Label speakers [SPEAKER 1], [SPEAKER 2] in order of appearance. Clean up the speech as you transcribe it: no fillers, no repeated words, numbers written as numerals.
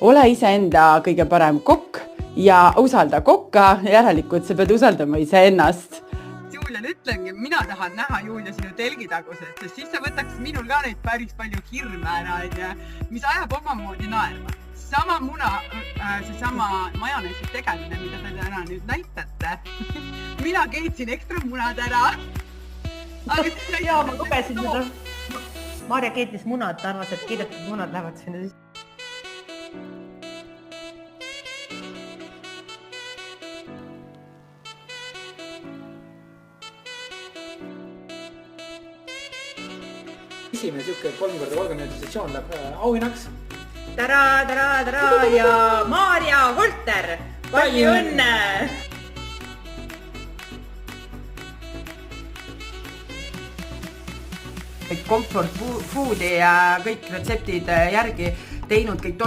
[SPEAKER 1] Ole iseenda kõige parem kokk ja usalda kokka, järelikult sa pead usaldama iseennast.
[SPEAKER 2] Julian, ütlengi, mina tahan näha Julia sinu telgitaguselt, sest siis sa võtaks minul ka neid päris palju hirme ära, mis ajab omamoodi naerma. Sama muna, seesama majoneesi tegemine, mida te täna nüüd näitate. Mina keetsin ekstra munad ära.
[SPEAKER 3] Jaa, ma lugesin seda. Maarja keetis munad, ta arvas, et keedetud munad lähevad sinna sisse.
[SPEAKER 4] Esimene siuke 3x30 minutit sessioon läheb auhinnaks.
[SPEAKER 3] Tara ja Maarja Holter, palju õnne!
[SPEAKER 1] Comfort foodi ja kõik retseptid järgi teinud, kõik